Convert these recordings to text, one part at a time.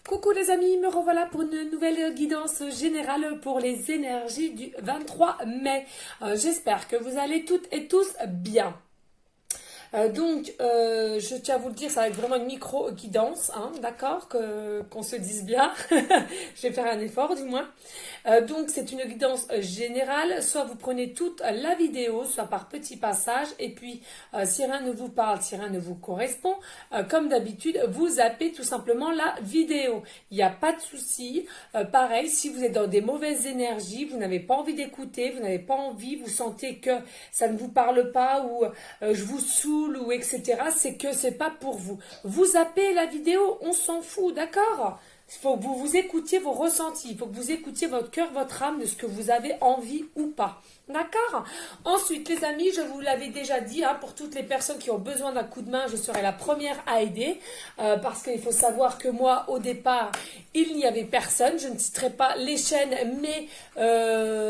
Coucou les amis, me revoilà pour une nouvelle guidance générale pour les énergies du 23 mai. J'espère que vous allez toutes et tous bien. Je tiens à vous le dire, ça va être vraiment une micro-guidance, hein, d'accord, qu'on se dise bien. Je vais faire un effort, du moins. C'est une guidance générale. Soit vous prenez toute la vidéo, soit par petits passages. Et puis, si rien ne vous parle, si rien ne vous correspond, comme d'habitude, vous zappez tout simplement la vidéo. Il n'y a pas de souci. Pareil, si vous êtes dans des mauvaises énergies, vous n'avez pas envie d'écouter, vous n'avez pas envie, vous sentez que ça ne vous parle pas ou je vous saoule ou etc., c'est que c'est pas pour vous. Vous zappez la vidéo, on s'en fout, d'accord? Il faut que vous vous écoutiez vos ressentis, il faut que vous écoutiez votre cœur, votre âme, de ce que vous avez envie ou pas. D'accord? Ensuite, les amis, je vous l'avais déjà dit, hein, pour toutes les personnes qui ont besoin d'un coup de main, je serai la première à aider, parce qu'il faut savoir que moi, au départ, il n'y avait personne. Je ne citerai pas les chaînes, mais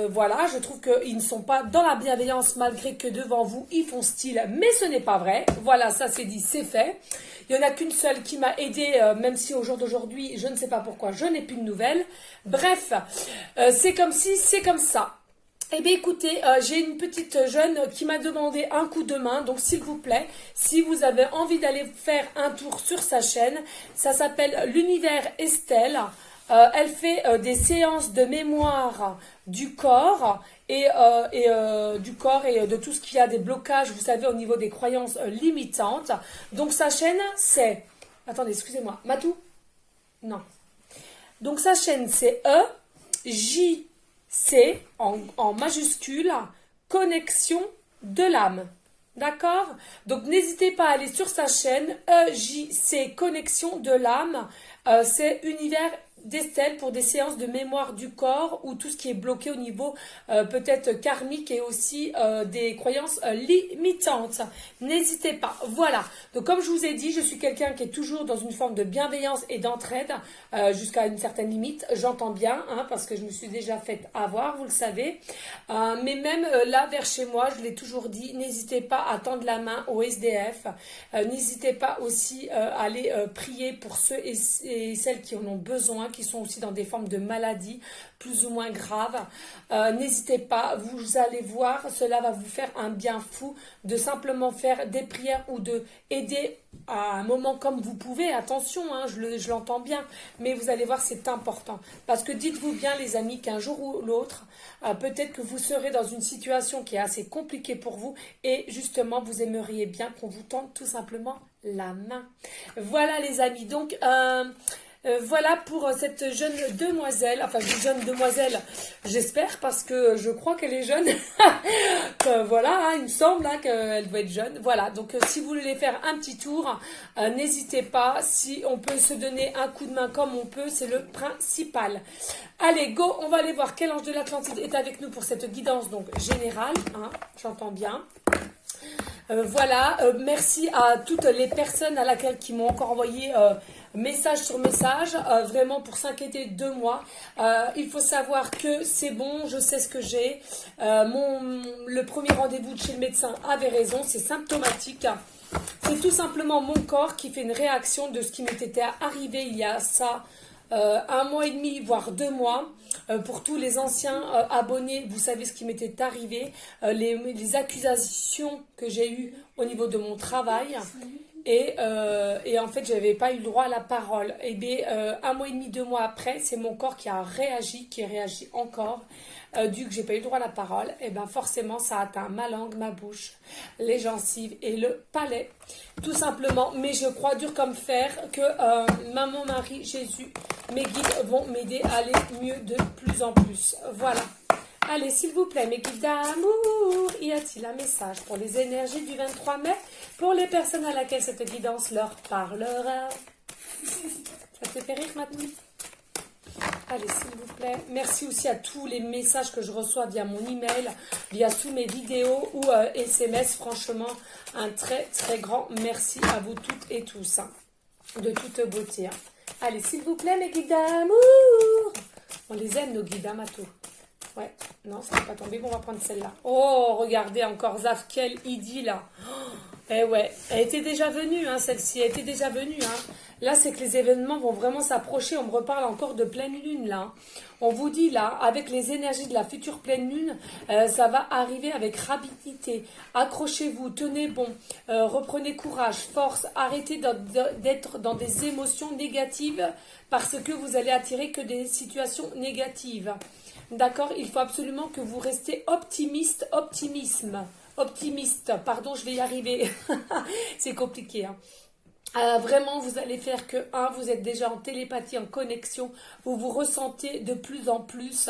voilà, je trouve qu'ils ne sont pas dans la bienveillance, malgré que devant vous, ils font style, mais ce n'est pas vrai. Voilà, ça c'est dit, c'est fait. Il n'y en a qu'une seule qui m'a aidé, même si au jour d'aujourd'hui, je ne sais pas pourquoi, je n'ai plus de nouvelles. Bref, c'est comme si, c'est comme ça. Eh bien écoutez, j'ai une petite jeune qui m'a demandé un coup de main, donc s'il vous plaît, si vous avez envie d'aller faire un tour sur sa chaîne, ça s'appelle l'Univers Estelle. Elle fait des séances de mémoire du corps et de tout ce qui a des blocages, vous savez, au niveau des croyances limitantes. Donc sa chaîne, c'est... Attendez, excusez-moi. Matou? Non. Donc sa chaîne, c'est E-J-C en majuscule, connexion de l'âme. D'accord? Donc n'hésitez pas à aller sur sa chaîne EJC Connexion de l'âme. C'est Univers d'Estelle pour des séances de mémoire du corps ou tout ce qui est bloqué au niveau peut-être karmique et aussi des croyances limitantes. N'hésitez pas. Voilà. Donc comme je vous ai dit, je suis quelqu'un qui est toujours dans une forme de bienveillance et d'entraide jusqu'à une certaine limite. J'entends bien, hein, parce que je me suis déjà fait avoir, vous le savez. Mais même là, vers chez moi, je l'ai toujours dit, n'hésitez pas à tendre la main aux SDF. N'hésitez pas aussi à aller prier pour ceux et celles qui en ont besoin, qui sont aussi dans des formes de maladies plus ou moins graves. N'hésitez pas, vous allez voir, cela va vous faire un bien fou de simplement faire des prières ou de aider à un moment comme vous pouvez. Attention, hein, je l'entends bien, mais vous allez voir, c'est important. Parce que dites-vous bien, les amis, qu'un jour ou l'autre, peut-être que vous serez dans une situation qui est assez compliquée pour vous et justement, vous aimeriez bien qu'on vous tende tout simplement la main. Voilà les amis, donc... voilà pour cette jeune demoiselle, enfin jeune demoiselle, j'espère, parce que je crois qu'elle est jeune. Voilà, hein, il me semble hein, qu'elle doit être jeune. Voilà, donc si vous voulez faire un petit tour, n'hésitez pas. Si on peut se donner un coup de main comme on peut, c'est le principal. Allez, go, on va aller voir quel ange de l'Atlantide est avec nous pour cette guidance donc générale. Hein, j'entends bien. Voilà, merci à toutes les personnes à laquelle qui m'ont encore envoyé message sur message, vraiment pour s'inquiéter de moi. Il faut savoir que c'est bon, je sais ce que j'ai. Le premier rendez-vous chez le médecin avait raison, c'est symptomatique. C'est tout simplement mon corps qui fait une réaction de ce qui m'était arrivé il y a ça. 1 mois et demi, voire 2 mois. Pour tous les anciens abonnés, vous savez ce qui m'était arrivé, les accusations que j'ai eues au niveau de mon travail. Et en fait, je n'avais pas eu le droit à la parole. Et bien, 1 mois et demi, 2 mois après, c'est mon corps qui a réagi, qui réagit encore. Dû que j'ai pas eu le droit à la parole, et ben forcément ça atteint ma langue, ma bouche, les gencives et le palais, tout simplement. Mais je crois dur comme fer que Maman Marie, Jésus, mes guides vont m'aider à aller mieux de plus en plus. Voilà. Allez, s'il vous plaît, mes guides d'amour, y a-t-il un message pour les énergies du 23 mai, pour les personnes à laquelle cette guidance leur parlera? Ça te fait rire maintenant? Allez, s'il vous plaît. Merci aussi à tous les messages que je reçois via mon email, via sous mes vidéos ou SMS. Franchement, un très très grand merci à vous toutes et tous, hein, de toute beauté. Hein. Allez, s'il vous plaît, mes guides d'amour. On les aime, nos guides d'amato. Ouais, non, ça ne va pas tomber. Bon, on va prendre celle-là. Oh, regardez encore Zaf, quelle idylle là. Oh, Eh ouais, elle était déjà venue, hein, celle-ci, elle était déjà venue. Hein. Là, c'est que les événements vont vraiment s'approcher. On me reparle encore de pleine lune, là. On vous dit, là, avec les énergies de la future pleine lune, ça va arriver avec rapidité. Accrochez-vous, tenez bon, reprenez courage, force, arrêtez d'être dans des émotions négatives parce que vous allez attirer que des situations négatives. D'accord? Il faut absolument que vous restiez optimiste, pardon, je vais y arriver. C'est compliqué, hein. Vraiment, vous allez faire que, vous êtes déjà en télépathie, en connexion, vous vous ressentez de plus en plus,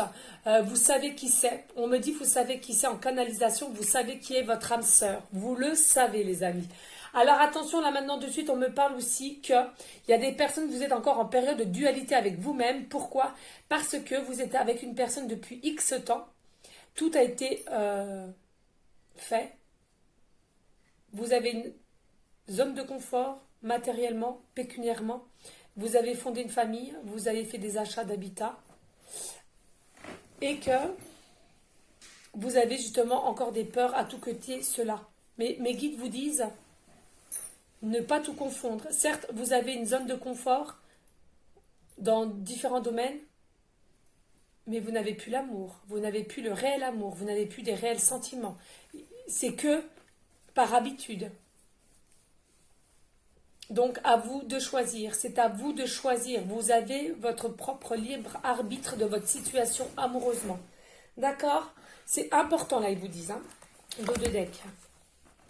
vous savez qui c'est, on me dit vous savez qui c'est en canalisation, vous savez qui est votre âme sœur, vous le savez les amis. Alors attention, là maintenant de suite, on me parle aussi qu'il y a des personnes, vous êtes encore en période de dualité avec vous-même. Pourquoi? Parce que vous êtes avec une personne depuis X temps, tout a été fait, vous avez une zone de confort, matériellement, pécuniairement, vous avez fondé une famille, vous avez fait des achats d'habitat et que vous avez justement encore des peurs à tout côté cela. Mais mes guides vous disent ne pas tout confondre. Certes, vous avez une zone de confort dans différents domaines, mais vous n'avez plus l'amour, vous n'avez plus le réel amour, vous n'avez plus des réels sentiments. C'est que par habitude. Donc, à vous de choisir. C'est à vous de choisir. Vous avez votre propre libre arbitre de votre situation amoureusement. D'accord? C'est important, là, ils vous disent. Hein. Dos de deck.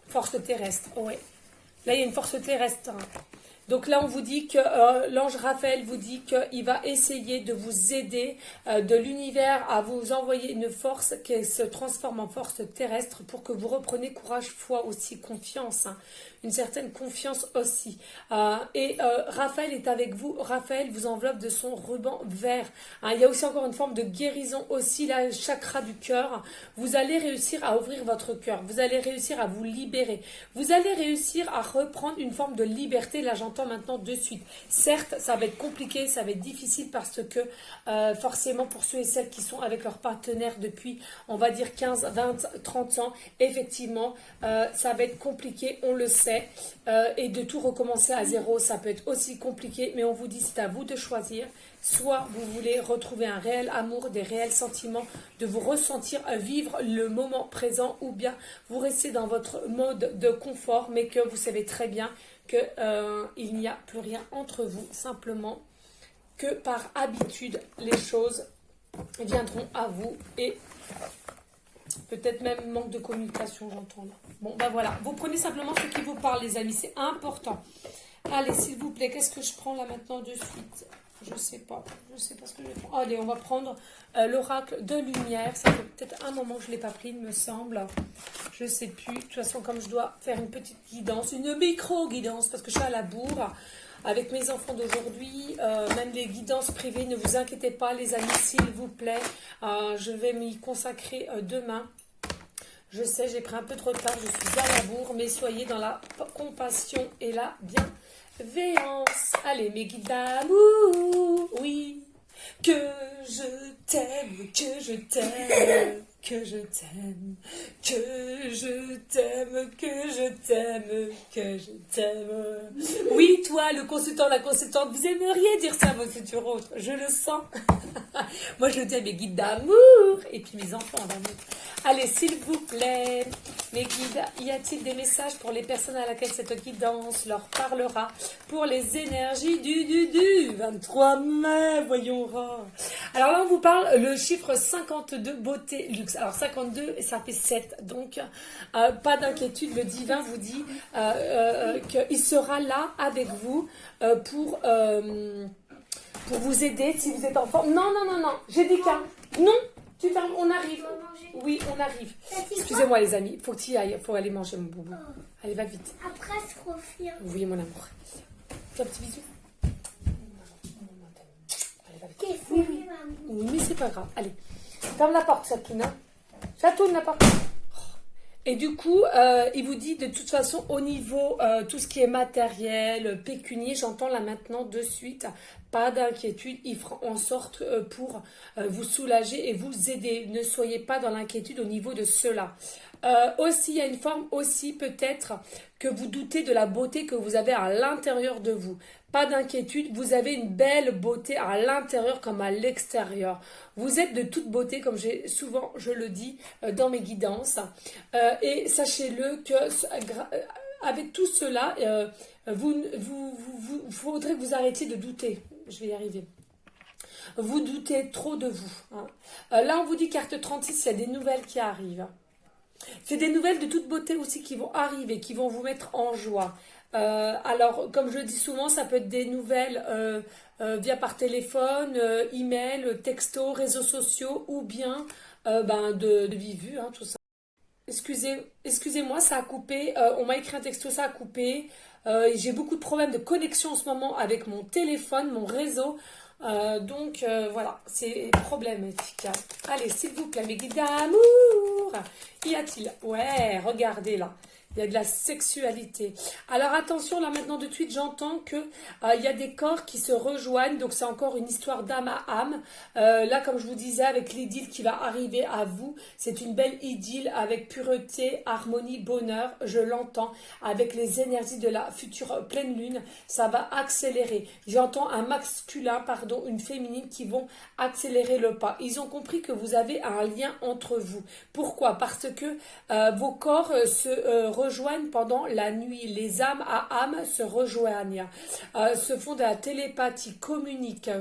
Force terrestre. Ouais. Là, il y a une force terrestre. Hein. Donc là, on vous dit que l'ange Raphaël vous dit qu'il va essayer de vous aider de l'univers à vous envoyer une force qui se transforme en force terrestre pour que vous repreniez courage, foi aussi, confiance. Hein. Une certaine confiance aussi. Raphaël est avec vous. Raphaël vous enveloppe de son ruban vert. Hein, il y a aussi encore une forme de guérison aussi, là, chakra du cœur. Vous allez réussir à ouvrir votre cœur. Vous allez réussir à vous libérer. Vous allez réussir à reprendre une forme de liberté. Là, j'entends maintenant de suite. Certes, ça va être compliqué, ça va être difficile parce que forcément, pour ceux et celles qui sont avec leur partenaire depuis, on va dire 15, 20, 30 ans, effectivement, ça va être compliqué, on le sait. Et de tout recommencer à zéro, ça peut être aussi compliqué, mais on vous dit c'est à vous de choisir. Soit vous voulez retrouver un réel amour, des réels sentiments, de vous ressentir vivre le moment présent, ou bien vous restez dans votre mode de confort, mais que vous savez très bien qu'il n'y a plus rien entre vous, simplement que par habitude, les choses viendront à vous et peut-être même manque de communication, j'entends là. Bon, ben voilà. Vous prenez simplement ce qui vous parle, les amis. C'est important. Allez, s'il vous plaît, qu'est-ce que je prends là maintenant de suite? Je sais pas. Je sais pas ce que je vais prendre. Allez, on va prendre l'oracle de lumière. Ça fait peut-être un moment que je ne l'ai pas pris, il me semble. Je sais plus. De toute façon, comme je dois faire une petite guidance, une micro-guidance, parce que je suis à la bourre. Avec mes enfants d'aujourd'hui, même les guidances privées, ne vous inquiétez pas les amis, s'il vous plaît. Je vais m'y consacrer demain. Je sais, j'ai pris un peu trop de retard, je suis à la bourre, mais soyez dans la compassion et la bienveillance. Allez, mes guides d'amour, oui. Que je t'aime, que je t'aime, que je t'aime, que je t'aime, que je t'aime, que je t'aime. Oui, toi, le consultant, la consultante, vous aimeriez dire ça à votre futur autre, je le sens. Moi, je le dis à mes guides d'amour et puis mes enfants d'amour. Allez, s'il vous plaît, mes guides, y a-t-il des messages pour les personnes à laquelle cette guidance leur parlera pour les énergies du 23 mai, voyons. Alors là, on vous parle le chiffre 52, beauté, luxe. Alors 52, ça fait 7. Donc, pas d'inquiétude, le divin vous dit qu'il sera là avec vous pour vous aider si vous êtes en forme. Non, j'ai dit qu'un. Non, tu fermes, on arrive. Oui, on arrive. Excusez-moi les amis, faut que tu y ailles, faut aller manger mon boubou. Allez, va vite. Après, je confirme. Oui, mon amour. Fais un petit bisou. Allez, va vite. Oui. Oui, mais c'est pas grave. Allez, ferme la porte, Chatoune. Chatoune, la porte. Et du coup, il vous dit de toute façon au niveau tout ce qui est matériel, pécunier, j'entends là maintenant de suite, pas d'inquiétude, il fera en sorte pour vous soulager et vous aider. Ne soyez pas dans l'inquiétude au niveau de cela. Aussi, il y a une forme aussi peut-être que vous doutez de la beauté que vous avez à l'intérieur de vous. Pas d'inquiétude, vous avez une belle beauté à l'intérieur comme à l'extérieur. Vous êtes de toute beauté, comme j'ai souvent, je le dis dans mes guidances. Et sachez-le que avec tout cela, faudrait que vous arrêtiez de douter. Je vais y arriver. Vous doutez trop de vous. Hein. Là, on vous dit carte 36, il y a des nouvelles qui arrivent. C'est des nouvelles de toute beauté aussi qui vont arriver, qui vont vous mettre en joie. Alors, comme je le dis souvent, ça peut être des nouvelles via par téléphone, email, texto, réseaux sociaux ou bien de vive vue, hein, tout ça. Excusez-moi, ça a coupé. On m'a écrit un texto, ça a coupé. J'ai beaucoup de problèmes de connexion en ce moment avec mon téléphone, mon réseau. Voilà, c'est problématique. Allez, s'il vous plaît, mes guides d'amour. Y a-t-il? Ouais, regardez là. Il y a de la sexualité. Alors attention, là maintenant de suite, j'entends que il y a des corps qui se rejoignent. Donc c'est encore une histoire d'âme à âme. Là, comme je vous disais, avec l'idylle qui va arriver à vous, c'est une belle idylle avec pureté, harmonie, bonheur. Je l'entends avec les énergies de la future pleine lune. Ça va accélérer. J'entends un masculin, pardon, une féminine qui vont accélérer le pas. Ils ont compris que vous avez un lien entre vous. Pourquoi? Parce que vos corps se rejoignent pendant la nuit. Les âmes à âme se rejoignent, se font de la télépathie, communiquent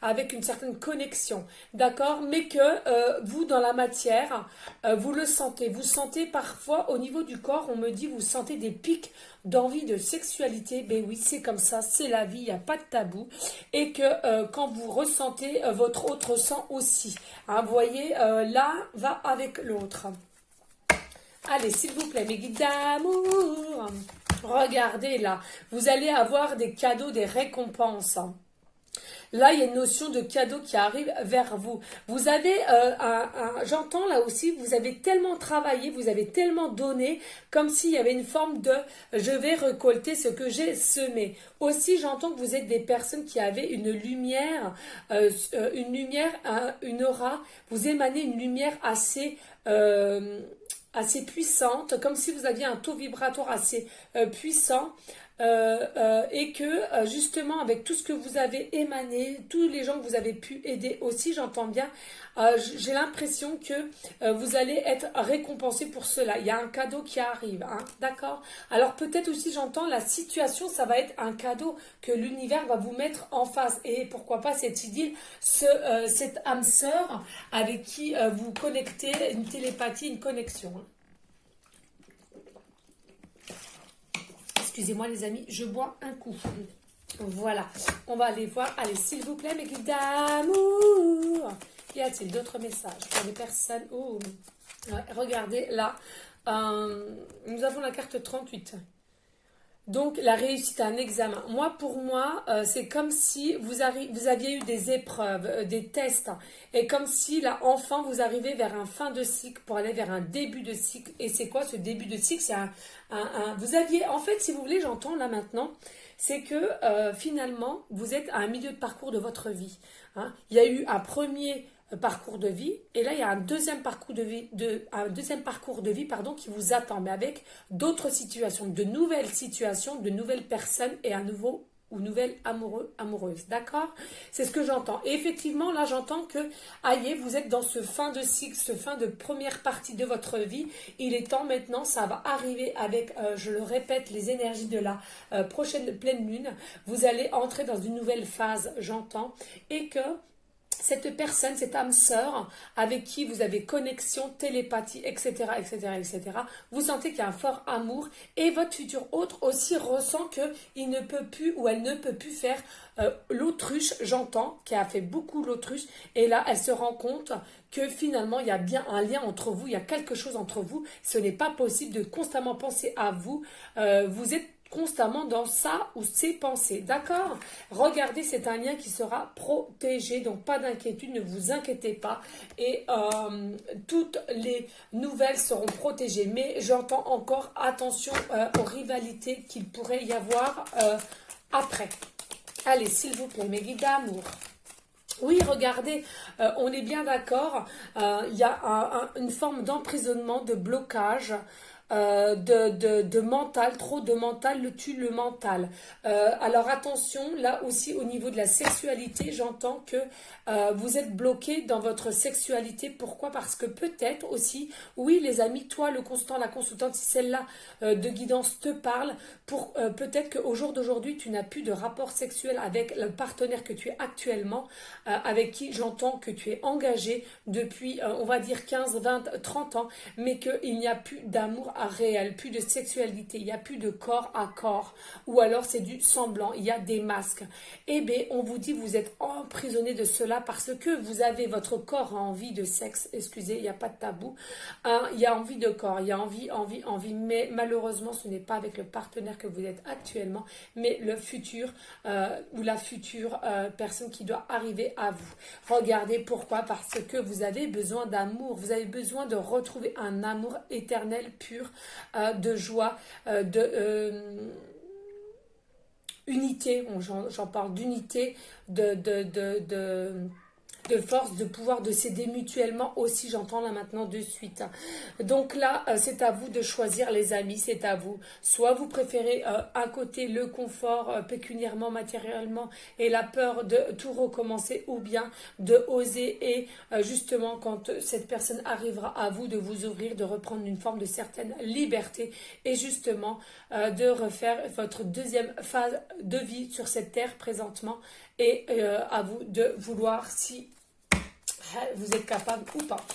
avec une certaine connexion, d'accord? Mais que vous, dans la matière, vous le sentez. Vous sentez parfois au niveau du corps, on me dit, vous sentez des pics d'envie de sexualité. Ben oui, c'est comme ça, c'est la vie, il n'y a pas de tabou. Et que quand vous ressentez, votre autre ressent aussi. Hein, vous voyez, l'un va avec l'autre. Allez, s'il vous plaît, mes guides d'amour, regardez là, vous allez avoir des cadeaux, des récompenses. Là, il y a une notion de cadeau qui arrive vers vous. Vous avez, j'entends là aussi, vous avez tellement travaillé, vous avez tellement donné, comme s'il y avait une forme de je vais récolter ce que j'ai semé. Aussi, j'entends que vous êtes des personnes qui avaient une lumière, une aura, vous émanez une lumière assez puissante, comme si vous aviez un taux vibratoire assez puissant. Et que justement avec tout ce que vous avez émané, tous les gens que vous avez pu aider aussi, j'entends bien, j'ai l'impression que vous allez être récompensé pour cela. Il y a un cadeau qui arrive, hein, d'accord? Alors peut-être aussi j'entends la situation, ça va être un cadeau que l'univers va vous mettre en face. Et pourquoi pas cette idylle, cette âme sœur avec qui vous connectez, une télépathie, une connexion. Hein. Excusez-moi les amis, je bois un coup. Voilà, on va aller voir. Allez, s'il vous plaît, mes guides d'amour. Y a-t-il d'autres messages pour les personnes? Oh, ouais, regardez, là, nous avons la carte 38. Donc, la réussite à un examen. Pour moi, c'est comme si vous aviez eu des épreuves, des tests. Et comme si, là, enfin, vous arrivez vers un fin de cycle pour aller vers un début de cycle. Et c'est quoi ce début de cycle? C'est vous aviez, en fait, si vous voulez, j'entends là maintenant, c'est que finalement, vous êtes à un milieu de parcours de votre vie. Hein. Il y a eu un premier parcours de vie et là il y a un deuxième parcours de vie pardon, qui vous attend, mais avec d'autres situations, de nouvelles situations, de nouvelles personnes et un nouveau ou nouvelle amoureuse, d'accord? C'est ce que j'entends. Et effectivement, là, j'entends que, aïe, vous êtes dans ce fin de cycle, ce fin de première partie de votre vie. Il est temps maintenant, ça va arriver avec, je le répète, les énergies de la prochaine pleine lune. Vous allez entrer dans une nouvelle phase, j'entends, et que cette personne, cette âme sœur avec qui vous avez connexion, télépathie, etc., etc., etc., vous sentez qu'il y a un fort amour et votre futur autre aussi ressent qu'il ne peut plus ou elle ne peut plus faire l'autruche, j'entends, qui a fait beaucoup l'autruche et là, elle se rend compte que finalement, il y a bien un lien entre vous, il y a quelque chose entre vous. Ce n'est pas possible de constamment penser à vous. Vous êtes constamment dans sa ou ses pensées, d'accord? Regardez, c'est un lien qui sera protégé, donc pas d'inquiétude, ne vous inquiétez pas, et toutes les nouvelles seront protégées, mais j'entends encore attention aux rivalités qu'il pourrait y avoir après. Allez, s'il vous plaît, mes guides d'amour. Oui, regardez, on est bien d'accord, il y a une forme d'emprisonnement, de blocage, de mental, trop de mental le tue le mental. Alors attention, là aussi au niveau de la sexualité, j'entends que vous êtes bloqué dans votre sexualité. Pourquoi? Parce que peut-être aussi, oui les amis, toi le consultant, la consultante, si celle-là de guidance te parle, pour peut-être qu'au jour d'aujourd'hui, tu n'as plus de rapport sexuel avec le partenaire que tu es actuellement, avec qui j'entends que tu es engagé depuis, on va dire 15, 20, 30 ans, mais qu'il n'y a plus d'amour réel, plus de sexualité, il n'y a plus de corps à corps, ou alors c'est du semblant, il y a des masques. Eh bien, on vous dit, vous êtes emprisonné de cela parce que vous avez, votre corps a envie de sexe, excusez, il n'y a pas de tabou, il y a envie de corps, il y a envie, mais malheureusement, ce n'est pas avec le partenaire que vous êtes actuellement, mais le futur ou la future personne qui doit arriver à vous. Regardez pourquoi, parce que vous avez besoin d'amour, vous avez besoin de retrouver un amour éternel, pur, de joie, de unité, j'en parle d'unité, de force, de pouvoir, de s'aider mutuellement aussi, j'entends là maintenant de suite. Donc là, c'est à vous de choisir les amis, c'est à vous. Soit vous préférez à côté le confort pécuniairement, matériellement et la peur de tout recommencer, ou bien de oser et justement quand cette personne arrivera à vous, de vous ouvrir, de reprendre une forme de certaine liberté et justement de refaire votre deuxième phase de vie sur cette terre présentement, et à vous de vouloir si vous êtes capable ou pas.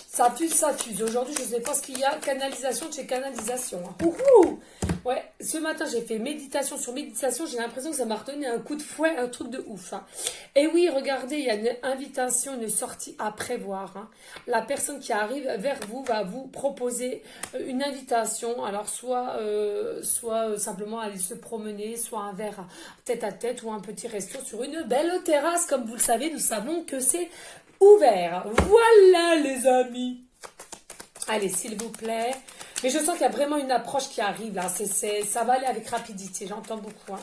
Ça fuse, ça fuse. Aujourd'hui, je ne sais pas ce qu'il y a. Canalisation de chez canalisation. Ouhou! Ouais, ce matin, j'ai fait méditation sur méditation. J'ai l'impression que ça m'a redonné un coup de fouet, un truc de ouf. Et oui, regardez, il y a une invitation, une sortie à prévoir. La personne qui arrive vers vous va vous proposer une invitation. Alors, soit simplement aller se promener, soit un verre tête à tête ou un petit resto sur une belle terrasse. Comme vous le savez, nous savons que c'est ouvert. Voilà les amis. Allez, s'il vous plaît. Mais je sens qu'il y a vraiment une approche qui arrive là. Ça va aller avec rapidité. J'entends beaucoup.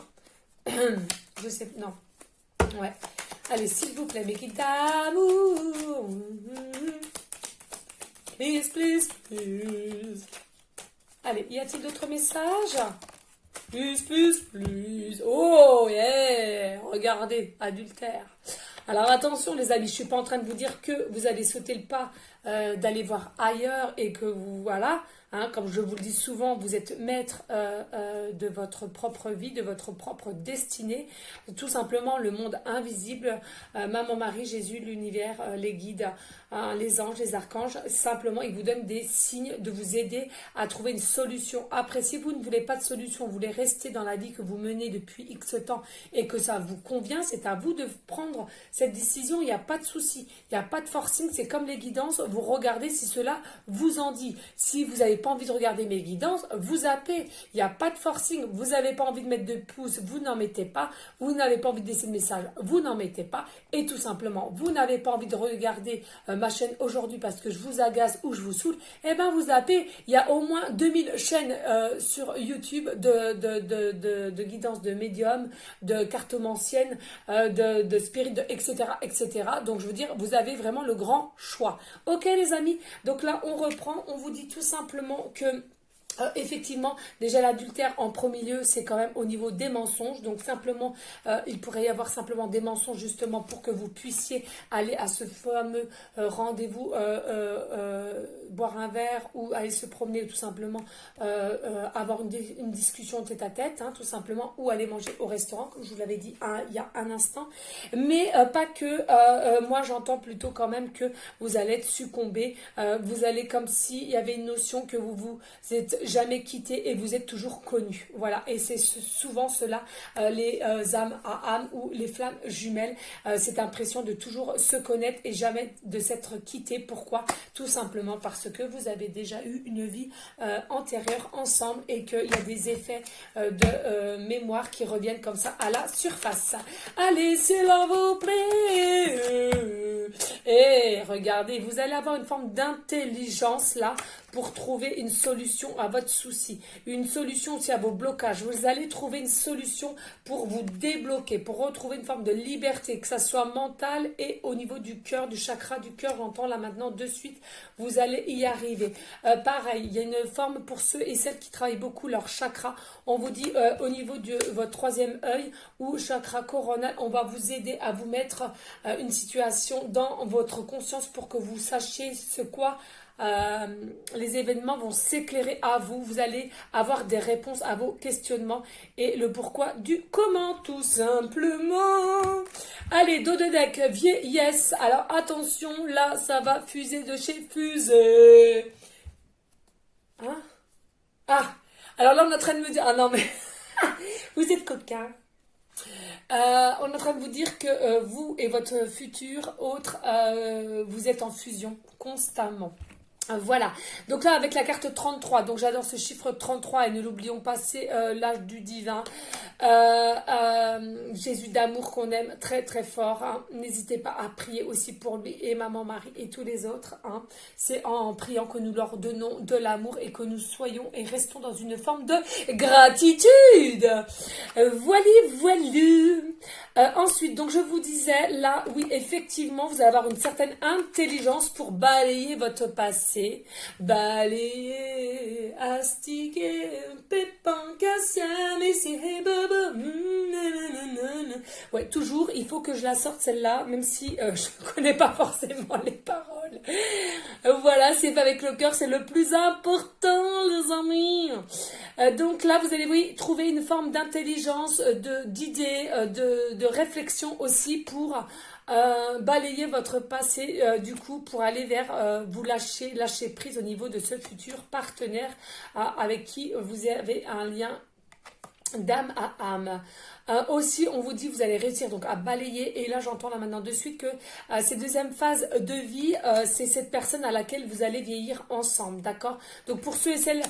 Je sais. Non. Ouais. Allez, s'il vous plaît, mes guides d'amour. Please, please, please. Allez, y a-t-il d'autres messages? Plus, plus, plus. Oh, yeah. Regardez, adultère. Alors attention les amis, je ne suis pas en train de vous dire que vous allez sauter le pas d'aller voir ailleurs et que vous, voilà, comme je vous le dis souvent, vous êtes maître de votre propre vie, de votre propre destinée. Tout simplement le monde invisible, Maman Marie, Jésus, l'univers, les guides, les anges, les archanges, simplement ils vous donnent des signes de vous aider à trouver une solution. Après, si vous ne voulez pas de solution, vous voulez rester dans la vie que vous menez depuis X temps et que ça vous convient, c'est à vous de prendre cette décision. Il n'y a pas de souci, il n'y a pas de forcing, c'est comme les guidances, vous regardez si cela vous en dit. Si vous n'avez pas envie de regarder mes guidances, vous zappez, il n'y a pas de forcing. Vous n'avez pas envie de mettre de pouces, vous n'en mettez pas. Vous n'avez pas envie de laisser de message, vous n'en mettez pas. Et tout simplement, vous n'avez pas envie de regarder ma chaîne aujourd'hui parce que je vous agace ou je vous saoule, eh bien vous zappez. Il y a au moins 2000 chaînes sur YouTube de guidance, de médium, de cartomancienne, de spirit, etc., etc. Donc je veux dire, vous avez vraiment le grand choix. Ok les amis, donc là on reprend, on vous dit tout simplement que effectivement, déjà l'adultère en premier lieu, c'est quand même au niveau des mensonges. Donc simplement, il pourrait y avoir simplement des mensonges justement pour que vous puissiez aller à ce fameux rendez-vous, boire un verre ou aller se promener ou tout simplement avoir une discussion tête à tête, tout simplement, ou aller manger au restaurant, comme je vous l'avais dit il y a un instant. Mais pas que, moi j'entends plutôt quand même que vous allez être succombé, vous allez comme s'il y avait une notion que vous êtes jamais quitté et vous êtes toujours connus. Voilà, et c'est souvent cela, les âmes à âme ou les flammes jumelles, cette impression de toujours se connaître et jamais de s'être quitté. Pourquoi? Tout simplement parce que vous avez déjà eu une vie antérieure ensemble et qu'il y a des effets de mémoire qui reviennent comme ça à la surface. Allez, s'il vous plaît. Et regardez, vous allez avoir une forme d'intelligence là pour trouver une solution à votre souci, une solution aussi à vos blocages. Vous allez trouver une solution pour vous débloquer, pour retrouver une forme de liberté, que ça soit mentale et au niveau du cœur, du chakra du cœur. J'entends là maintenant de suite, vous allez y arriver. Pareil, il y a une forme pour ceux et celles qui travaillent beaucoup leur chakra. On vous dit au niveau de votre troisième œil ou chakra coronal, on va vous aider à vous mettre une situation dans votre conscience pour que vous sachiez ce quoi les événements vont s'éclairer à vous. Vous allez avoir des réponses à vos questionnements et le pourquoi du comment, tout simplement. Allez, dos de deck, vieillesse. Alors attention, là, ça va fuser de chez fusée. Hein? Ah, alors là, on est en train de me dire... Ah non, mais... vous êtes coquin. On est en train de vous dire que vous et votre futur autre, vous êtes en fusion constamment. Voilà, donc là avec la carte 33, donc j'adore ce chiffre 33 et ne l'oublions pas, c'est l'âge du divin, Jésus d'amour qu'on aime très très fort, hein. N'hésitez pas à prier aussi pour lui et maman Marie et tous les autres, hein. C'est en priant que nous leur donnons de l'amour et que nous soyons et restons dans une forme de gratitude. Voilà. Ensuite, donc je vous disais, là, oui, effectivement, vous allez avoir une certaine intelligence pour balayer votre passé. Balayer, astiquer, pépin, cassia, messie, baba, ouais, toujours, il faut que je la sorte celle-là, même si je ne connais pas forcément les paroles. Voilà, c'est fait avec le cœur, c'est le plus important, les amis. Donc là, vous allez, oui, trouver une forme d'intelligence, d'idées, de réflexion aussi pour balayer votre passé, du coup, pour aller vers vous lâcher prise au niveau de ce futur partenaire avec qui vous avez un lien d'âme à âme. Aussi, on vous dit, vous allez réussir donc à balayer. Et là, j'entends là maintenant de suite que cette deuxième phase de vie, c'est cette personne à laquelle vous allez vieillir ensemble, d'accord? Donc, pour ceux et celles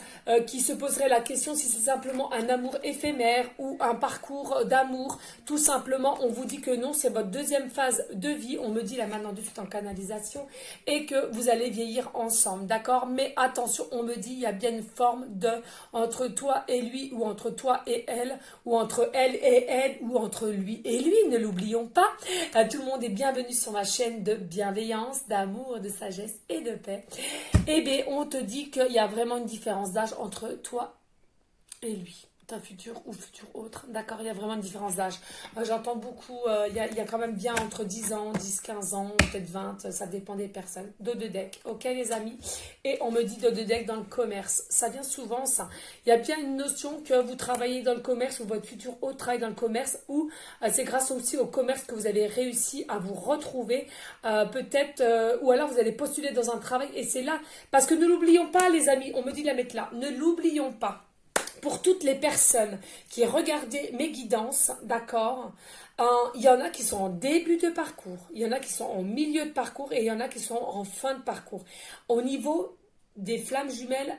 qui se poseraient la question si c'est simplement un amour éphémère ou un parcours d'amour, tout simplement, on vous dit que non, c'est votre deuxième phase de vie. On me dit là maintenant de suite en canalisation et que vous allez vieillir ensemble, d'accord? Mais attention, on me dit, il y a bien une forme de entre toi et lui ou entre toi et elle ou entre elle et elle ou entre lui et lui, ne l'oublions pas. Tout le monde est bienvenu sur ma chaîne de bienveillance, d'amour, de sagesse et de paix. Eh bien, on te dit qu'il y a vraiment une différence d'âge entre toi et lui. Ta futur ou futur autre, d'accord, il y a vraiment une différence d'âge. J'entends beaucoup, il y a quand même bien entre 10 ans, 10, 15 ans, peut-être 20, ça dépend des personnes. Dos de deck, ok les amis? Et on me dit dos de deck dans le commerce, ça vient souvent ça. Il y a bien une notion que vous travaillez dans le commerce ou votre futur autre travaille dans le commerce ou c'est grâce aussi au commerce que vous avez réussi à vous retrouver, peut-être, ou alors vous allez postuler dans un travail et c'est là, parce que ne l'oublions pas les amis, on me dit de la mettre là, ne l'oublions pas. Pour toutes les personnes qui regardaient mes guidances, d'accord, il y en a qui sont en début de parcours, il y en a qui sont en milieu de parcours et il y en a qui sont en fin de parcours. Au niveau des flammes jumelles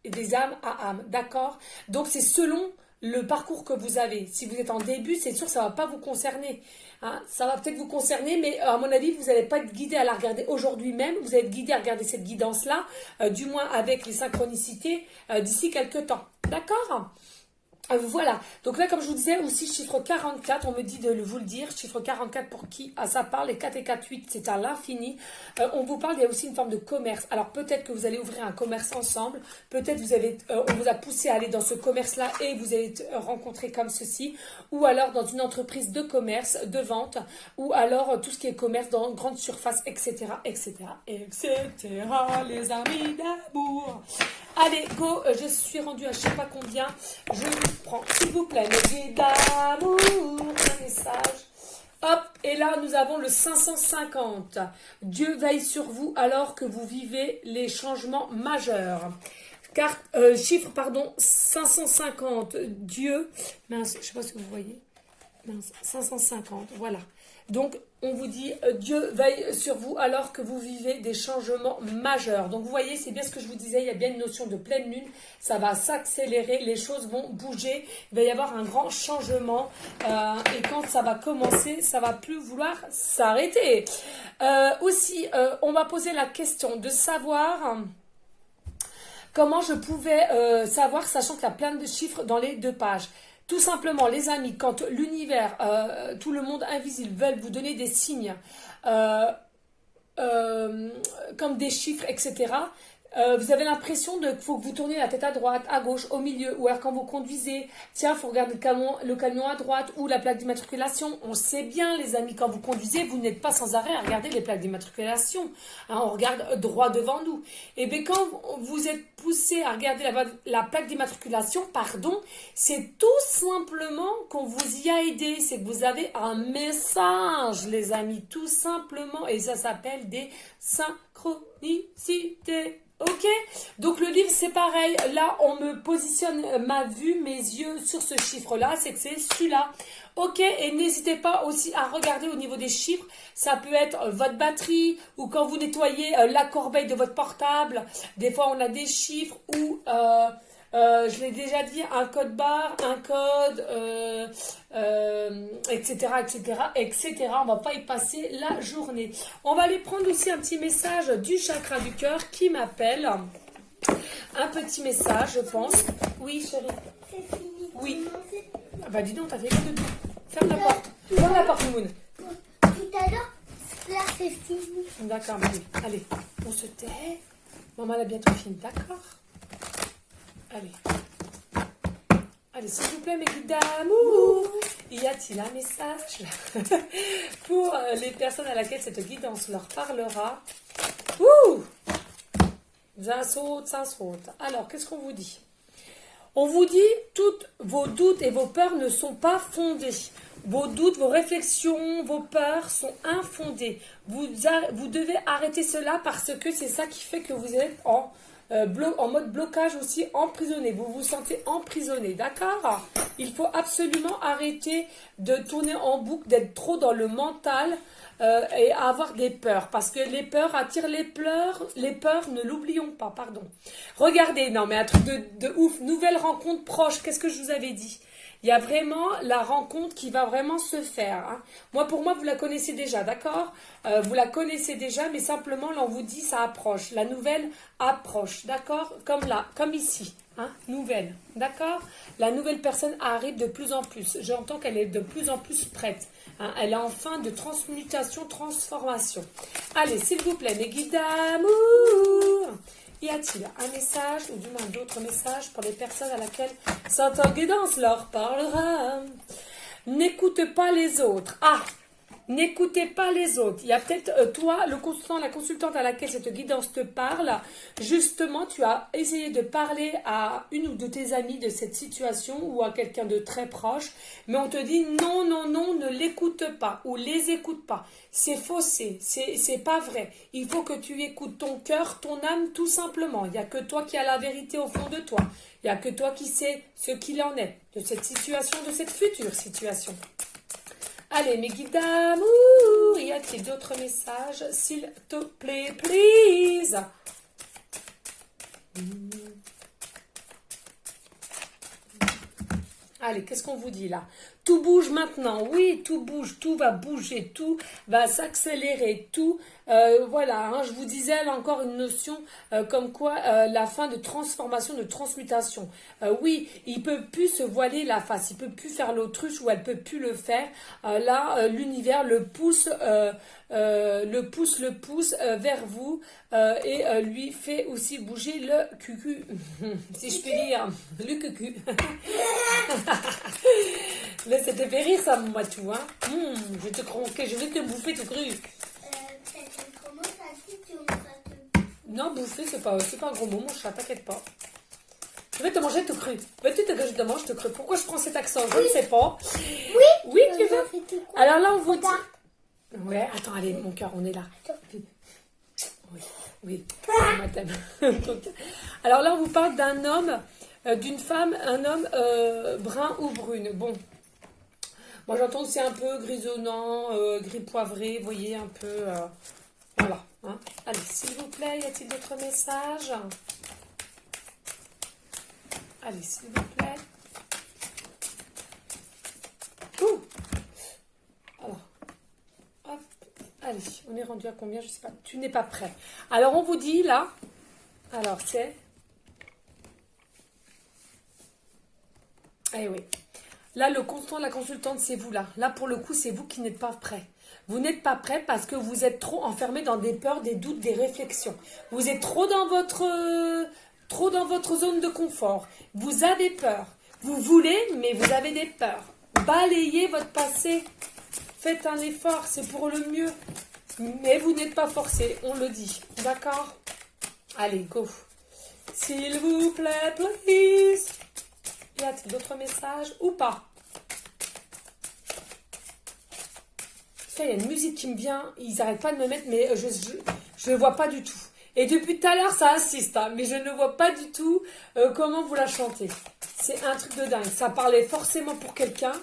et des âmes à âme, d'accord? Donc c'est selon le parcours que vous avez. Si vous êtes en début, c'est sûr que ça ne va pas vous concerner. Hein, ça va peut-être vous concerner, mais à mon avis, vous n'allez pas être guidé à la regarder aujourd'hui même. Vous allez être guidé à regarder cette guidance-là, du moins avec les synchronicités, d'ici quelques temps. D'accord ? Voilà, donc là comme je vous disais aussi chiffre 44, on me dit de vous le dire, chiffre 44 pour qui ça parle, et 4 et 4, 8 c'est à l'infini, on vous parle, il y a aussi une forme de commerce, alors peut-être que vous allez ouvrir un commerce ensemble, peut-être on vous a poussé à aller dans ce commerce là et vous allez être rencontré comme ceci, ou alors dans une entreprise de commerce, de vente, ou alors tout ce qui est commerce dans grande surface, etc., etc., etc., les amis d'amour. Allez, go, je suis rendue à je sais pas combien, je prends s'il vous plaît le guide d'amour, un message. Hop, et là nous avons le 550. Dieu veille sur vous alors que vous vivez les changements majeurs. Carte, chiffre, pardon, 550. Dieu, mince, je ne sais pas si vous voyez. Mince, 550, voilà. Donc, on vous dit, Dieu veille sur vous alors que vous vivez des changements majeurs. Donc, vous voyez, c'est bien ce que je vous disais, il y a bien une notion de pleine lune. Ça va s'accélérer, les choses vont bouger. Il va y avoir un grand changement. Et quand ça va commencer, ça va plus vouloir s'arrêter. Aussi, on va poser la question de savoir... Comment je pouvais savoir, sachant qu'il y a plein de chiffres dans les 2 pages. Tout simplement, les amis, quand l'univers, tout le monde invisible veulent vous donner des signes, comme des chiffres, etc., vous avez l'impression qu'il faut que vous tourniez la tête à droite, à gauche, au milieu, ou alors quand vous conduisez, tiens, il faut regarder le camion à droite ou la plaque d'immatriculation. On sait bien, les amis, quand vous conduisez, vous n'êtes pas sans arrêt à regarder les plaques d'immatriculation. Hein, on regarde droit devant nous. Et bien, quand vous êtes poussé à regarder la plaque d'immatriculation, pardon, c'est tout simplement qu'on vous y a aidé. C'est que vous avez un message, les amis, tout simplement. Et ça s'appelle des synchronicités. Ok, donc le livre c'est pareil, là on me positionne ma vue, mes yeux sur ce chiffre-là, c'est que c'est celui-là. Ok, et n'hésitez pas aussi à regarder au niveau des chiffres, ça peut être votre batterie ou quand vous nettoyez la corbeille de votre portable, des fois on a des chiffres ou... je l'ai déjà dit, un code barre, un code, etc., etc., etc. On va pas y passer la journée. On va aller prendre aussi un petit message du chakra du cœur qui m'appelle. Un petit message, je pense. Oui, chérie. C'est fini. Oui. Ah bah dis donc, t'as fait que de tout. Ferme la porte. Ferme la porte, Moon. Tout à l'heure, là, c'est fini. D'accord, Moon. Allez, on se tait. Maman, elle a bientôt fini, d'accord? Allez. Allez, s'il vous plaît, mes guides d'amour. Y a-t-il un message pour les personnes à laquelle cette guidance leur parlera? Ouh! Ça saute, ça saute. Alors, qu'est-ce qu'on vous dit? On vous dit, toutes vos doutes et vos peurs ne sont pas fondés. Vos doutes, vos réflexions, vos peurs sont infondées. Vous devez arrêter cela parce que c'est ça qui fait que vous êtes en mode blocage aussi, emprisonné. Vous vous sentez emprisonné, d'accord? Il faut absolument arrêter de tourner en boucle, d'être trop dans le mental et avoir des peurs. Parce que les peurs attirent les peurs, ne l'oublions pas, pardon. Regardez, non mais un truc de ouf, nouvelle rencontre proche, qu'est-ce que je vous avais dit? Il y a vraiment la rencontre qui va vraiment se faire. Hein. Pour moi, vous la connaissez déjà, d'accord? Vous la connaissez déjà, mais simplement, là, on vous dit, ça approche. La nouvelle approche, d'accord? Comme là, comme ici. Hein, nouvelle, d'accord? La nouvelle personne arrive de plus en plus. J'entends qu'elle est de plus en plus prête. Hein, elle est en fin de transmutation, transformation. Allez, s'il vous plaît, mes guides d'amour. Y a-t-il un message ou du moins d'autres messages pour les personnes à laquelle cette guidance leur parlera? N'écoute pas les autres. Ah! N'écoutez pas les autres. Il y a peut-être toi, le consultant, la consultante à laquelle cette guidance te parle. Justement, tu as essayé de parler à une ou de tes amis de cette situation ou à quelqu'un de très proche. Mais on te dit non, non, non, ne l'écoute pas ou les écoute pas. C'est faussé, c'est pas vrai. Il faut que tu écoutes ton cœur, ton âme, tout simplement. Il n'y a que toi qui as la vérité au fond de toi. Il n'y a que toi qui sais ce qu'il en est de cette situation, de cette future situation. Allez, mes guides d'amour, y a-t-il d'autres messages? S'il te plaît, please. Allez, qu'est-ce qu'on vous dit là? Tout bouge maintenant, oui, tout bouge, tout va bouger, tout va s'accélérer, tout, voilà, hein, je vous disais là encore une notion comme quoi la fin de transformation, de transmutation. Oui, il peut plus se voiler la face, il peut plus faire l'autruche ou elle peut plus le faire. Là, l'univers le pousse vers vous et lui fait aussi bouger le cucu, si je puis dire, le cucu. Là, ça te fait rire ça, mon matou, hein. Je vais te croquer, je vais te bouffer tout cru. Comment ça dit si on va te... Non, bouffer, c'est pas un gros mot, mon chat, t'inquiète pas. Je vais te manger tout cru. Veux-tu que je te mange tout cru? Pourquoi je prends cet accent? Je ne sais pas. Oui, oui, tu veux? Alors là, on vous dit... Ouais, attends, allez, mon cœur, on est là. Oui. Oui, madame. Donc, alors là, on vous parle d'un homme, d'une femme, un homme brun ou brune. Bon, moi j'entends que c'est un peu grisonnant, gris poivré, vous voyez, un peu... voilà. Hein. Allez, s'il vous plaît, y a-t-il d'autres messages? Allez, s'il vous plaît. Ouh. Alors, hop. Allez, on est rendu à combien? Je sais pas. Tu n'es pas prêt. Alors, on vous dit là. Alors, c'est... Eh oui. Là, le constant de la consultante, c'est vous là. Là, pour le coup, c'est vous qui n'êtes pas prêt. Vous n'êtes pas prêt parce que vous êtes trop enfermé dans des peurs, des doutes, des réflexions. Vous êtes trop dans votre zone de confort. Vous avez peur. Vous voulez, mais vous avez des peurs. Balayez votre passé. Faites un effort, c'est pour le mieux. Mais vous n'êtes pas forcé, on le dit. D'accord? Allez, go. S'il vous plaît, please. Y a-t-il d'autres messages ou pas? Il y a une musique qui me vient, ils n'arrêtent pas de me mettre, mais je ne vois pas du tout. Et depuis tout à l'heure, ça insiste, hein, mais je ne vois pas du tout comment vous la chantez. C'est un truc de dingue. Ça parlait forcément pour quelqu'un.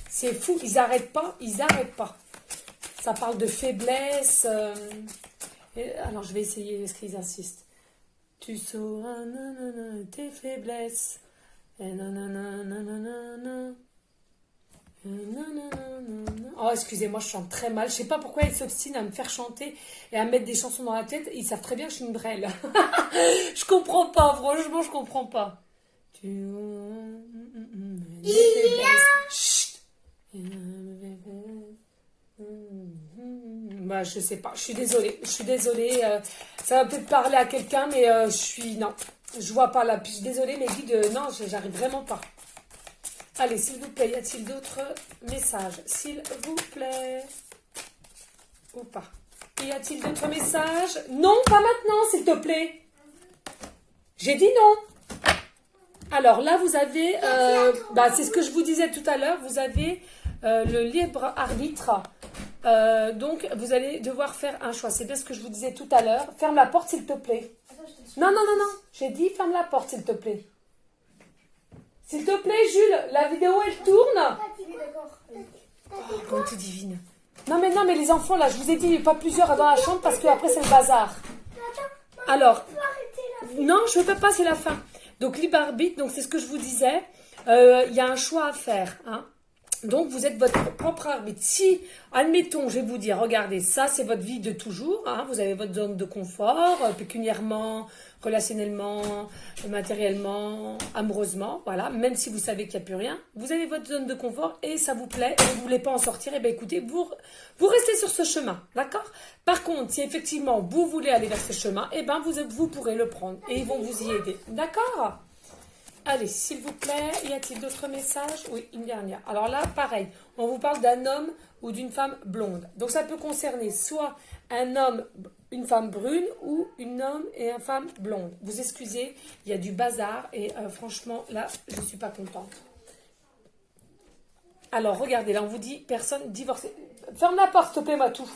C'est fou, ils n'arrêtent pas, ils n'arrêtent pas. Ça parle de faiblesse. Alors, je vais essayer, est-ce qu'ils insistent? Tu sauras nanana, tes faiblesses. Et nanana, nanana. Oh, excusez-moi, je chante très mal. Je sais pas pourquoi ils s'obstinent à me faire chanter et à me mettre des chansons dans la tête. Ils savent très bien que je suis une brêle. Je comprends pas, franchement, je comprends pas. Chut. Bah, je sais pas. Je suis désolée. Ça va peut-être parler à quelqu'un, mais non, je vois pas là. Puis je suis désolée, mais guides, non, j'arrive vraiment pas. Allez, s'il vous plaît, y a-t-il d'autres messages? S'il vous plaît. Ou pas? Y a-t-il d'autres messages? Non, pas maintenant, s'il te plaît. J'ai dit non. Alors là, vous avez... c'est ce que je vous disais tout à l'heure. Vous avez le libre arbitre. Donc, vous allez devoir faire un choix. C'est bien ce que je vous disais tout à l'heure. Ferme la porte, s'il te plaît. Non. J'ai dit ferme la porte, s'il te plaît. S'il te plaît, Jules, la vidéo, elle tourne. Oh, bonté divine. Non, mais les enfants, là, je vous ai dit, pas plusieurs dans la chambre parce que après c'est le bazar. Alors, non, je ne peux pas, c'est la fin. Donc, libre arbitre, donc c'est ce que je vous disais. Il y a un choix à faire, hein. Donc, vous êtes votre propre arbitre. Si, admettons, je vais vous dire, regardez, ça, c'est votre vie de toujours. Hein, vous avez votre zone de confort, pécuniairement, relationnellement, matériellement, amoureusement. Voilà, même si vous savez qu'il n'y a plus rien. Vous avez votre zone de confort et ça vous plaît et vous ne voulez pas en sortir. Et bien, écoutez, vous restez sur ce chemin. D'accord? Par contre, si effectivement, vous voulez aller vers ce chemin, eh ben, vous pourrez le prendre et ils vont vous y aider. D'accord? Allez, s'il vous plaît, y a-t-il d'autres messages? Oui, une dernière. Alors là, pareil, on vous parle d'un homme ou d'une femme blonde. Donc ça peut concerner soit un homme, une femme brune ou un homme et une femme blonde. Vous excusez, il y a du bazar et franchement, là, je ne suis pas contente. Alors, regardez, là, on vous dit personne divorcée. Ferme la porte, s'il te plaît, Matou.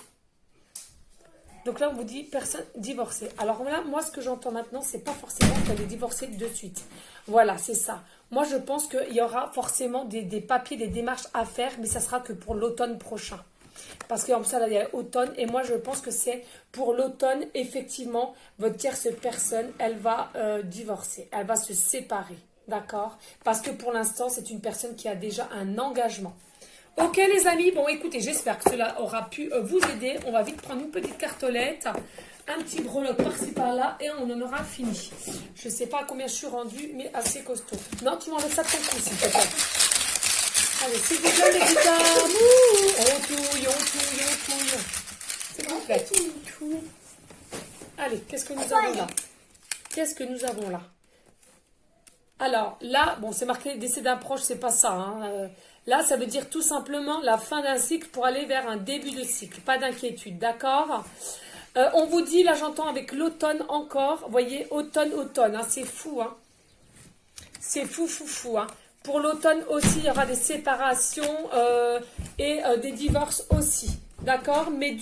Donc là, on vous dit personne divorcée. Alors là, moi, ce que j'entends maintenant, c'est pas forcément qu'elle est divorcée de suite. Voilà, c'est ça. Moi, je pense qu'il y aura forcément des papiers, des démarches à faire, mais ça sera que pour l'automne prochain. Parce qu'en plus, là, il y a automne, et moi, je pense que c'est pour l'automne, effectivement, votre tierce personne, elle va divorcer, elle va se séparer, d'accord? Parce que pour l'instant, c'est une personne qui a déjà un engagement. Ok les amis, bon écoutez, j'espère que cela aura pu vous aider. On va vite prendre une petite cartolette, un petit breloque par-ci par-là et on en aura fini. Je ne sais pas à combien je suis rendue, mais assez costaud. Non, tu m'enlèves ça de ton cou, s'il te plaît. Allez, s'il vous plaît les guitares, on touille. C'est bon, fait. Allez, qu'est-ce que nous avons là? Alors là, bon c'est marqué décès d'un proche, c'est pas ça, hein. Là, ça veut dire tout simplement la fin d'un cycle pour aller vers un début de cycle. Pas d'inquiétude, d'accord? On vous dit, là j'entends avec l'automne encore, vous voyez, automne, hein, c'est fou, hein. C'est fou, hein. Pour l'automne aussi, il y aura des séparations et des divorces aussi, d'accord? Mais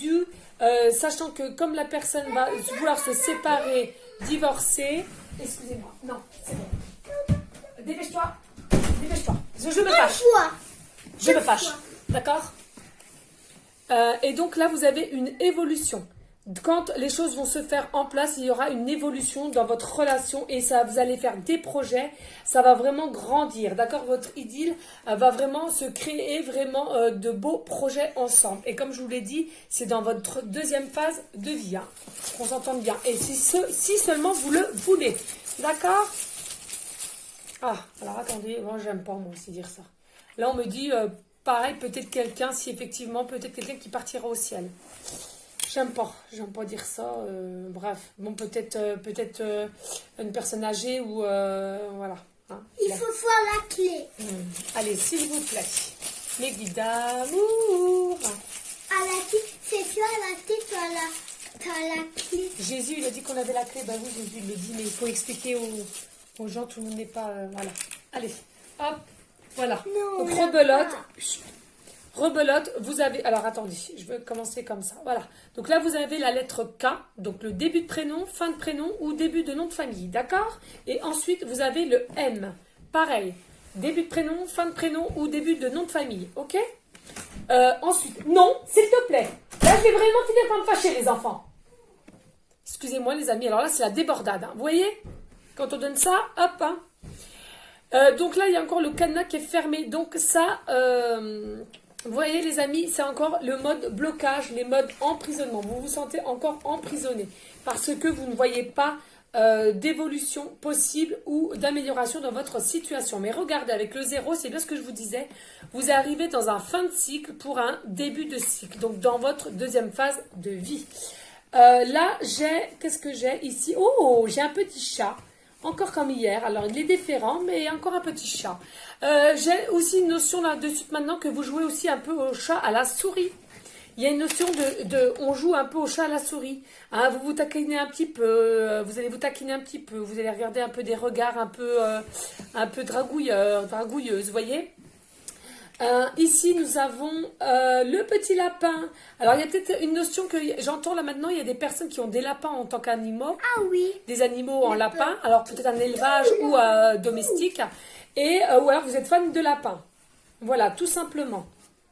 sachant que comme la personne va vouloir se séparer, divorcer, excusez-moi, non, c'est bon. Dépêche-toi, dépêche-toi. Je me fâche. Je me fâche, d'accord? Et donc là, vous avez une évolution. Quand les choses vont se faire en place, il y aura une évolution dans votre relation et ça, vous allez faire des projets, ça va vraiment grandir, d'accord? Votre idylle va vraiment se créer vraiment de beaux projets ensemble. Et comme je vous l'ai dit, c'est dans votre deuxième phase de vie, hein, qu'on s'entende bien. Et si seulement vous le voulez, d'accord? Ah, alors attendez, moi j'aime pas moi aussi dire ça. Là on me dit, pareil, peut-être quelqu'un, si effectivement, peut-être quelqu'un qui partira au ciel. J'aime pas dire ça. Bref, bon, peut-être une personne âgée ou voilà. Hein, Il faut voir la clé. Allez, s'il vous plaît, mes guides d'amour. À la clé, c'est toi la clé, t'as la clé. Jésus, il a dit qu'on avait la clé. Ben oui, Jésus, il le dit, mais il faut expliquer aux gens, tout le monde n'est pas... voilà. Allez, hop, voilà. Non, donc, on rebelote. l'a pas. Rebelote, vous avez... Alors, attendez, je vais commencer comme ça. Voilà. Donc là, vous avez la lettre K, donc le début de prénom, fin de prénom ou début de nom de famille, d'accord? Et ensuite, vous avez le M. Pareil, début de prénom, fin de prénom ou début de nom de famille, ok? Ensuite, non, s'il te plaît. Là, je vais vraiment finir par me fâcher, les enfants. Excusez-moi, les amis. Alors là, c'est la débordade, hein. Vous voyez? Quand on donne ça, hop, hein. Donc là, il y a encore le cadenas qui est fermé. Donc ça... vous voyez les amis, c'est encore le mode blocage, les modes emprisonnement. Vous vous sentez encore emprisonné parce que vous ne voyez pas d'évolution possible ou d'amélioration dans votre situation. Mais regardez, avec le 0, c'est bien ce que je vous disais, vous arrivez dans un fin de cycle pour un début de cycle. Donc dans votre deuxième phase de vie. Là, qu'est-ce que j'ai ici? Oh, j'ai un petit chat. Encore comme hier, alors il est différent, mais encore un petit chat. J'ai aussi une notion là-dessus maintenant que vous jouez aussi un peu au chat à la souris. Il y a une notion on joue un peu au chat à la souris. Hein, vous vous taquinez un petit peu, vous allez vous taquiner un petit peu, vous allez regarder un peu des regards un peu dragouilleuses, vous voyez. Ici, nous avons le petit lapin. Alors, il y a peut-être une notion que j'entends là maintenant, il y a des personnes qui ont des lapins en tant qu'animaux. Ah oui. Des animaux en lapin. Alors, peut-être un élevage ou domestique. Et ou alors, vous êtes fan de lapin. Voilà, tout simplement.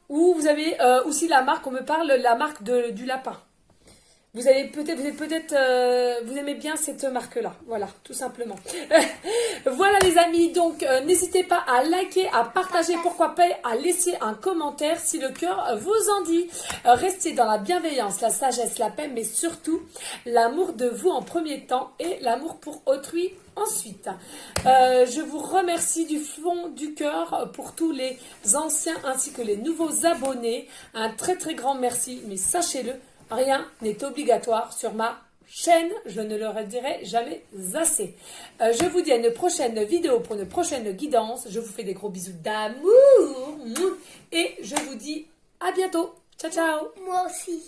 Ou vous avez aussi la marque, on me parle, la marque du lapin. Vous aimez bien cette marque-là. Voilà, tout simplement. Voilà les amis, donc n'hésitez pas à liker, à partager, pourquoi pas, à laisser un commentaire si le cœur vous en dit. Restez dans la bienveillance, la sagesse, la paix, mais surtout l'amour de vous en premier temps et l'amour pour autrui ensuite. Je vous remercie du fond du cœur pour tous les anciens ainsi que les nouveaux abonnés. Un très très grand merci, mais sachez-le, rien n'est obligatoire sur ma chaîne, je ne le redirai jamais assez. Je vous dis à une prochaine vidéo pour une prochaine guidance. Je vous fais des gros bisous d'amour et je vous dis à bientôt. Ciao, ciao. Moi aussi.